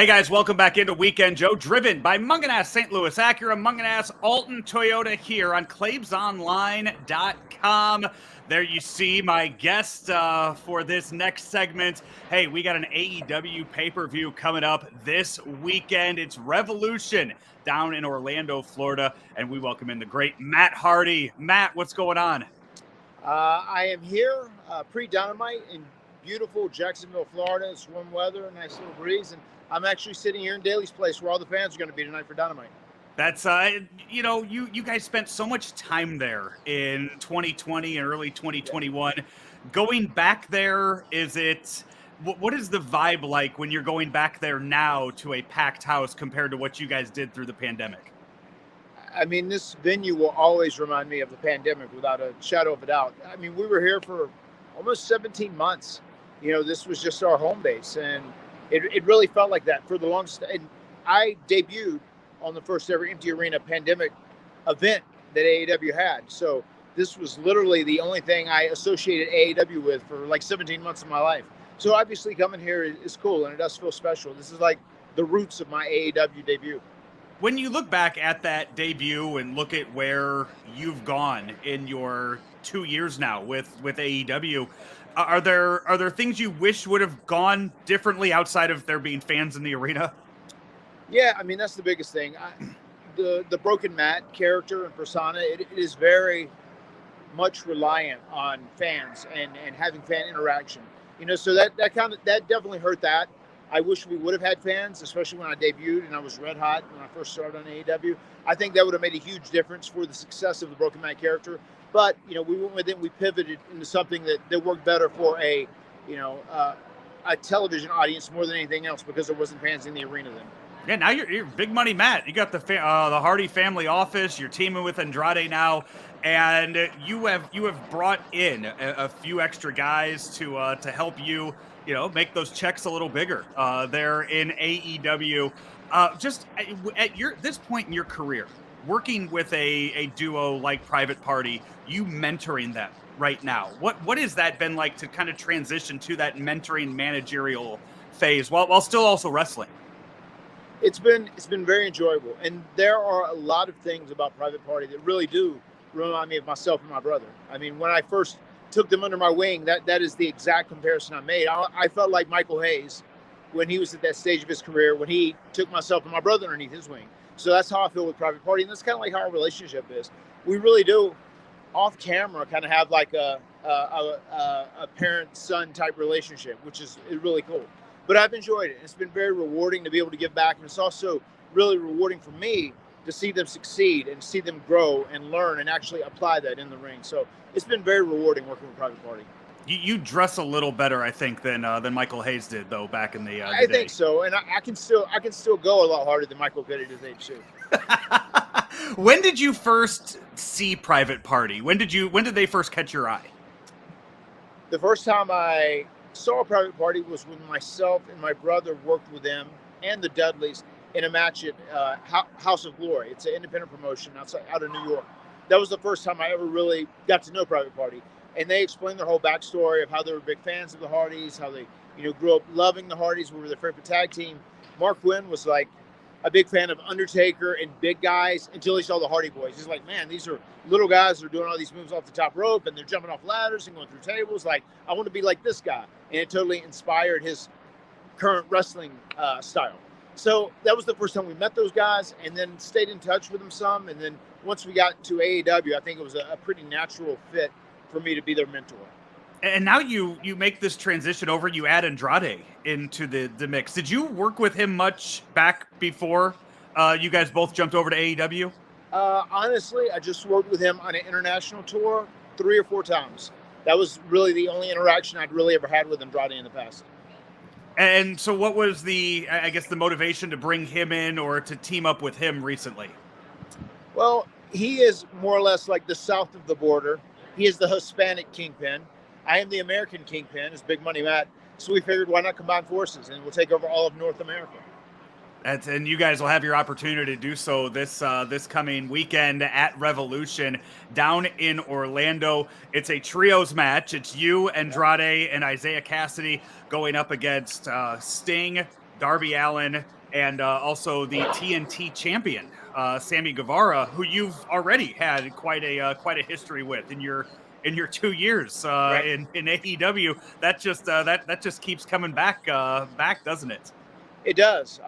Hey guys, welcome back into Weekend Joe, driven by Munganass St. Louis Acura, Munganass Alton Toyota here on ClaibsOnline.com. There you see my guest for this next segment. Hey, we got an AEW pay-per-view coming up this weekend. It's Revolution down in Orlando, Florida, and we welcome in the great Matt Hardy. Matt, what's going on? I am here pre-Dynamite in beautiful Jacksonville, Florida. It's warm weather, nice little breeze, and I'm actually sitting here in Daly's place where all the fans are going to be tonight for Dynamite. That's, you guys spent so much time there in 2020 and early 2021. Yeah. Going back there, what is the vibe like when you're going back there now to a packed house compared to what you guys did through the pandemic? I mean, this venue will always remind me of the pandemic without a shadow of a doubt. I mean, we were here for almost 17 months. This was just our home base, and it really felt like that for the longest. And I debuted on the first ever empty arena pandemic event that AEW had. So this was literally the only thing I associated AEW with for like 17 months of my life. So obviously coming here is cool, and it does feel special. This is like the roots of my AEW debut. When you look back at that debut and look at where you've gone in your 2 years now with AEW, are there things you wish would have gone differently outside of there being fans in the arena? Yeah, I mean, that's the biggest thing. The Broken Matt character and persona, it is very much reliant on fans and having fan interaction. So that definitely hurt that. I wish we would have had fans, especially when I debuted and I was red hot when I first started on AEW. I think that would have made a huge difference for the success of the Broken Man character. But, we went with it. We pivoted into something that worked better for a television audience more than anything else because there wasn't fans in the arena then. Yeah, now you're Big Money Matt. You got the Hardy Family Office. You're teaming with Andrade now, and you have brought in a few extra guys to help you. Make those checks a little bigger there in AEW. Just at this point in your career, working with a duo like Private Party, you mentoring them right now. What has that been like to kind of transition to that mentoring managerial phase while still also wrestling? It's been very enjoyable, and there are a lot of things about Private Party that really do remind me of myself and my brother. I mean, when I first took them under my wing, that is the exact comparison I made. I felt like Michael Hayes when he was at that stage of his career, when he took myself and my brother underneath his wing. So that's how I feel with Private Party, and that's kind of like how our relationship is. We really do, off camera, kind of have like a parent-son type relationship, which is really cool. But I've enjoyed it. It's been very rewarding to be able to give back, and it's also really rewarding for me to see them succeed and see them grow and learn and actually apply that in the ring. So it's been very rewarding working with Private Party. You dress a little better, I think, than Michael Hayes did, though, back in the I think so, and I can still go a lot harder than Michael could at his age too. When did you first see Private Party? When did they first catch your eye? The first time I saw Private Party was when myself and my brother worked with them and the Dudleys in a match at House of Glory. It's an independent promotion out of New York. That was the first time I ever really got to know Private Party. And they explained their whole backstory of how they were big fans of the Hardys, how they, grew up loving the Hardys. We were their favorite tag team. Mark Quinn was like a big fan of Undertaker and big guys until he saw the Hardy Boys. He's like, man, these are little guys that are doing all these moves off the top rope and they're jumping off ladders and going through tables. Like, I want to be like this guy. And it totally inspired his current wrestling style. So that was the first time we met those guys, and then stayed in touch with them some. And then once we got to AEW, I think it was a pretty natural fit for me to be their mentor. And now you make this transition over, you add Andrade into the mix. Did you work with him much back before you guys both jumped over to AEW? Honestly, I just worked with him on an international tour 3 or 4 times. That was really the only interaction I'd really ever had with Andrade in the past. And so what was the motivation to bring him in or to team up with him recently? Well, he is more or less like the south of the border. He is the Hispanic kingpin. I am the American kingpin, as Big Money Matt. So we figured, why not combine forces, and we'll take over all of North America. And you guys will have your opportunity to do so this coming weekend at Revolution down in Orlando. It's a trios match. It's you, Andrade, and Isiah Kassidy going up against Sting, Darby Allin, and also the TNT Champion Sammy Guevara, who you've already had quite a history with in your 2 years Right. in AEW. That just keeps coming back, doesn't it? It does.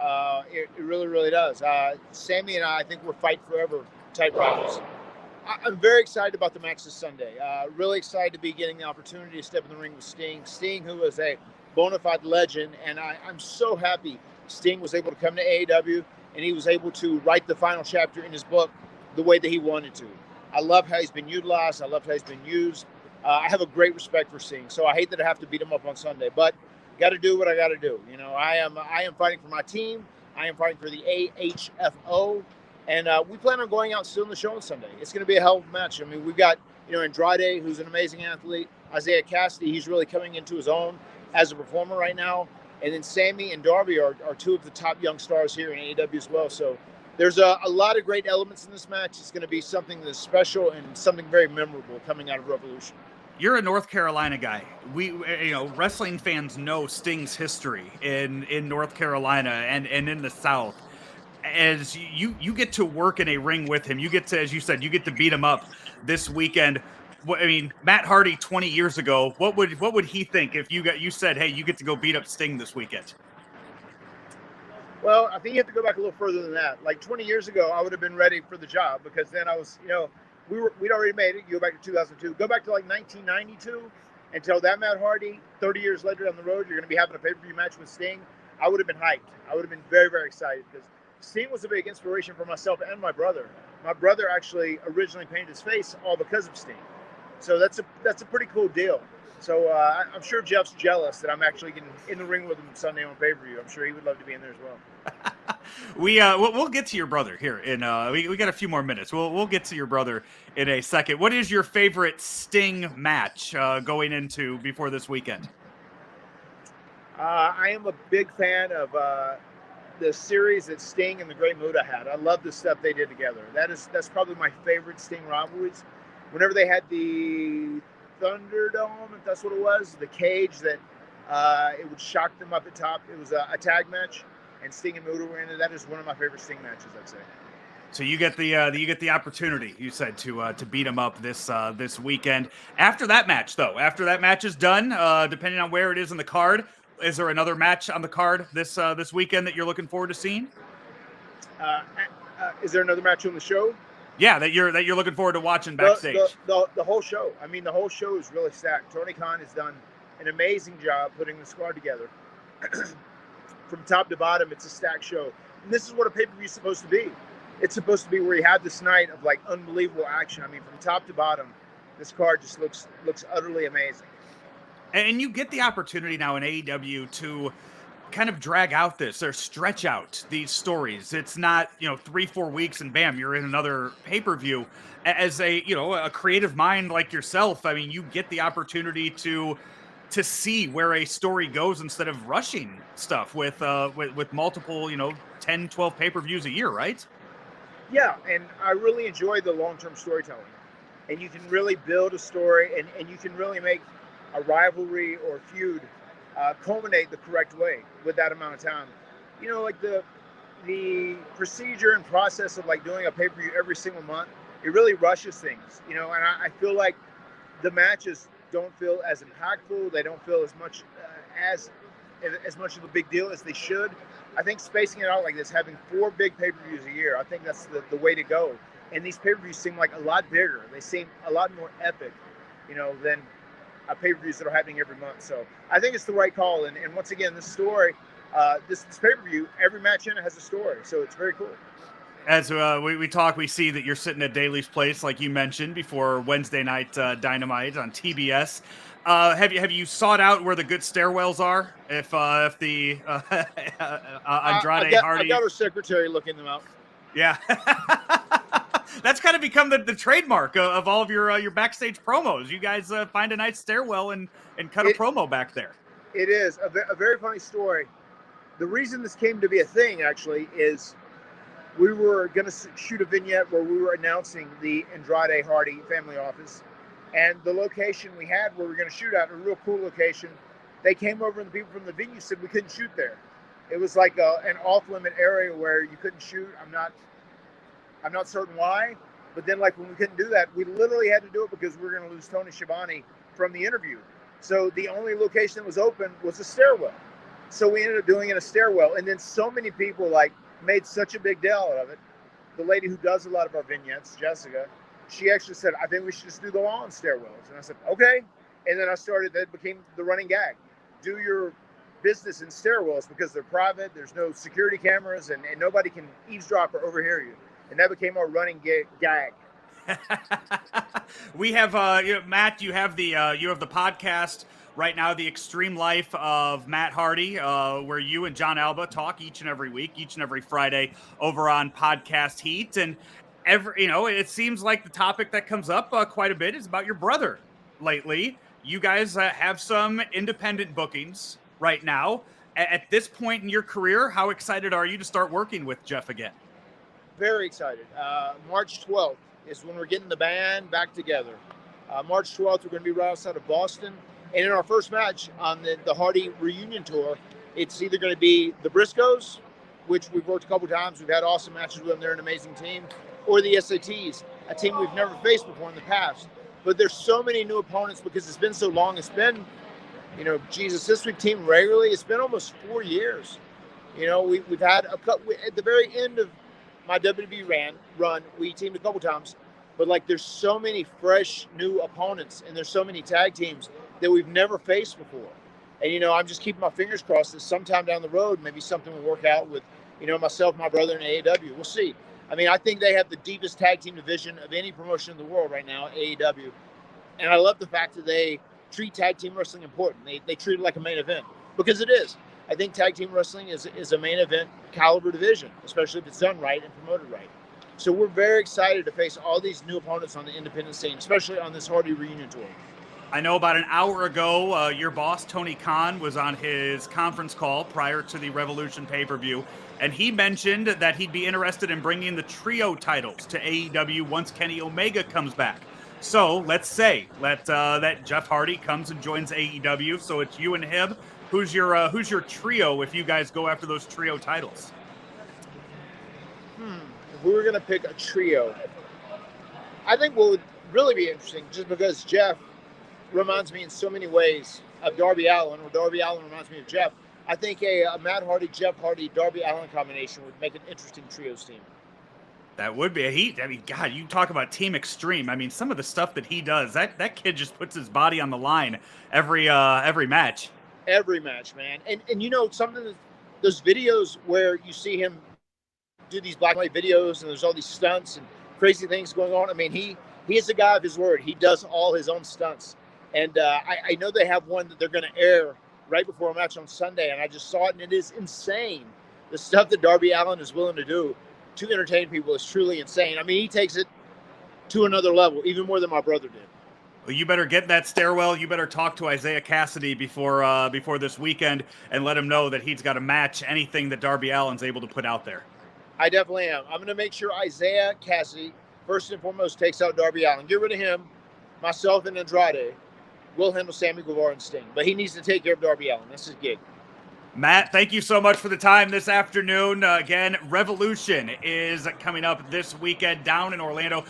It really, really does. Sammy and I think we're fight forever type rivals. I'm very excited about the match this Sunday. Really excited to be getting the opportunity to step in the ring with Sting. Sting, who is a bona fide legend, and I'm so happy Sting was able to come to AEW and he was able to write the final chapter in his book the way that he wanted to. I love how he's been utilized. I love how he's been used. I have a great respect for Sting, so I hate that I have to beat him up on Sunday, but got to do what I got to do. You know, I am fighting for my team. I am fighting for the AHFO. And we plan on going out still in the show on Sunday. It's going to be a hell of a match. I mean, we've got, Andrade, who's an amazing athlete. Isiah Kassidy, he's really coming into his own as a performer right now. And then Sammy and Darby are two of the top young stars here in AEW as well. So there's a lot of great elements in this match. It's going to be something that's special and something very memorable coming out of Revolution. You're a North Carolina guy. Wrestling fans know Sting's history in North Carolina and in the South. As you get to work in a ring with him, you get to, as you said, you get to beat him up this weekend. Matt Hardy 20 years ago, what would he think if you said, hey, you get to go beat up Sting this weekend? Well, I think you have to go back a little further than that. Like 20 years ago, I would have been ready for the job because then I was, we'd already made it. You go back to 2002, go back to like 1992 until that Matt Hardy. 30 years later down the road, you're going to be having a pay-per-view match with Sting. I would have been hyped. I would have been very, very excited because Sting was a big inspiration for myself and my brother. My brother actually originally painted his face all because of Sting. So that's a pretty cool deal. So I'm sure Jeff's jealous that I'm actually getting in the ring with him Sunday on pay-per-view. I'm sure he would love to be in there as well. We'll get to your brother here in we got a few more minutes. We'll get to your brother in a second. What is your favorite Sting match going into before this weekend? I am a big fan of the series that Sting and the Great Muta had. I love the stuff they did together. That's probably my favorite Sting rivalries. Whenever they had the Thunderdome, if that's what it was, the cage that it would shock them up at top. It was a tag match, and Sting and Muta were in it. That is one of my favorite Sting matches, I'd say. So you get the opportunity, you said, to beat him up this weekend. After that match, though, after that match is done, depending on where it is in the card, is there another match on the card this weekend that you're looking forward to seeing? Is there another match on the show? Yeah, that you're looking forward to watching backstage. The whole show. I mean, the whole show is really stacked. Tony Khan has done an amazing job putting the squad together. From top to bottom, it's a stacked show. And this is what a pay-per-view is supposed to be. It's supposed to be where you have this night of like unbelievable action. I mean, from top to bottom, this card just looks utterly amazing. And you get the opportunity now in AEW to kind of drag out this or stretch out these stories. It's not, 3-4 weeks and bam, you're in another pay-per-view. As a creative mind like yourself, I mean, you get the opportunity to see where a story goes instead of rushing stuff with multiple, 10, 12 pay-per-views a year, right? Yeah, and I really enjoy the long-term storytelling. And you can really build a story and you can really make a rivalry or feud culminate the correct way with that amount of time. Like the procedure and process of like doing a pay-per-view every single month, it really rushes things, and I feel like the matches don't feel as impactful. They don't feel as much of a big deal as they should. I think spacing it out like this, having 4 big pay-per-views a year, I think that's the way to go. And these pay-per-views seem like a lot bigger. They seem a lot more epic, than pay-per-views that are happening every month. So I think it's the right call. And once again, this story, this pay-per-view, every match in it has a story. So it's very cool. As we talk, we see that you're sitting at Daly's Place, like you mentioned, before Wednesday Night Dynamite on TBS. Have you sought out where the good stairwells are? If the Andrade-Hardy... I got our secretary looking them out. Yeah. That's kind of become the trademark of all of your backstage promos. You guys find a nice stairwell and cut a promo back there. It is a very funny story. The reason this came to be a thing, actually, is we were going to shoot a vignette where we were announcing the Andrade-Hardy Family Office. And the location we had where we were going to shoot at, a real cool location, they came over and the people from the venue said we couldn't shoot there. It was like an off-limit area where you couldn't shoot. I'm not certain why, but then like when we couldn't do that, we literally had to do it because we were going to lose Tony Schiavone from the interview. So the only location that was open was a stairwell. So we ended up doing it in a stairwell, and then so many people like made such a big deal out of it. The lady who does a lot of our vignettes, Jessica, she actually said, "I think we should just do the lawn stairwells." And I said, "Okay." And then that became the running gag. Do your business in stairwells because they're private. There's no security cameras, and nobody can eavesdrop or overhear you. And that became our running gag. We have Matt. You have the podcast right now, The Extreme Life of Matt Hardy, where you and John Alba talk each and every week, each and every Friday over on Podcast Heat. And it seems like the topic that comes up quite a bit is about your brother lately. You guys have some independent bookings right now. At this point in your career, how excited are you to start working with Jeff again? Very excited. March 12th is when we're getting the band back together. March 12th, we're going to be right outside of Boston. And in our first match on the Hardy reunion tour, it's either going to be the Briscoes, which we've worked a couple times. We've had awesome matches with them. They're an amazing team. Or the SATs, a team we've never faced before in the past. But there's so many new opponents because it's been so long. It's been, since we've teamed regularly, it's been almost 4 years. We've had at the very end of my WWE run, we teamed a couple times. But like there's so many fresh new opponents and there's so many tag teams that we've never faced before. And, I'm just keeping my fingers crossed that sometime down the road, maybe something will work out with, myself, my brother, and AEW. We'll see. I mean, I think they have the deepest tag team division of any promotion in the world right now, AEW. And I love the fact that they treat tag team wrestling important. They treat it like a main event because it is. I think tag team wrestling is a main event caliber division, especially if it's done right and promoted right. So we're very excited to face all these new opponents on the independent scene, especially on this Hardy reunion tour. I know about an hour ago, your boss, Tony Khan, was on his conference call prior to the Revolution pay-per-view, and he mentioned that he'd be interested in bringing the trio titles to AEW once Kenny Omega comes back. So let's say that Jeff Hardy comes and joins AEW, so it's you and him. Who's your trio if you guys go after those trio titles? If we were going to pick a trio, I think what would really be interesting, just because Jeff reminds me in so many ways of Darby Allin, or Darby Allin reminds me of Jeff. I think a Matt Hardy, Jeff Hardy, Darby Allin combination would make an interesting trios team. That would be a heat. I mean, God, you talk about Team Extreme. I mean, some of the stuff that he does, that kid just puts his body on the line every match. Every match, man. And something, those videos where you see him do these black and white videos and there's all these stunts and crazy things going on. I mean, he is a guy of his word. He does all his own stunts. And I know they have one that they're going to air right before a match on Sunday, and I just saw it, and it is insane. The stuff that Darby Allin is willing to do to entertain people is truly insane. I mean, he takes it to another level, even more than my brother did. Well, you better get that stairwell. You better talk to Isiah Kassidy before this weekend and let him know that he's got to match anything that Darby Allin's able to put out there. I definitely am. I'm going to make sure Isiah Kassidy, first and foremost, takes out Darby Allin. Get rid of him. Myself and Andrade will handle Sammy Guevara and Sting. But he needs to take care of Darby Allin. That's his gig. Matt, thank you so much for the time this afternoon. Again, Revolution is coming up this weekend down in Orlando.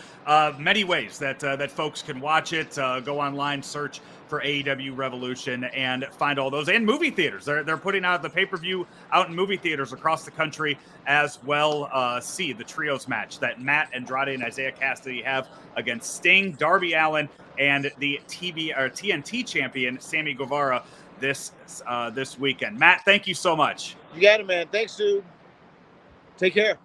Many ways that folks can watch it. Go online, search for AEW Revolution, and find all those. And movie theaters. They're putting out the pay-per-view out in movie theaters across the country as well. See the trios match that Matt, Andrade, and Isiah Kassidy have against Sting, Darby Allin, and the TNT champion Sammy Guevara this weekend. Matt, thank you so much. You got it, man. Thanks, dude. Take care.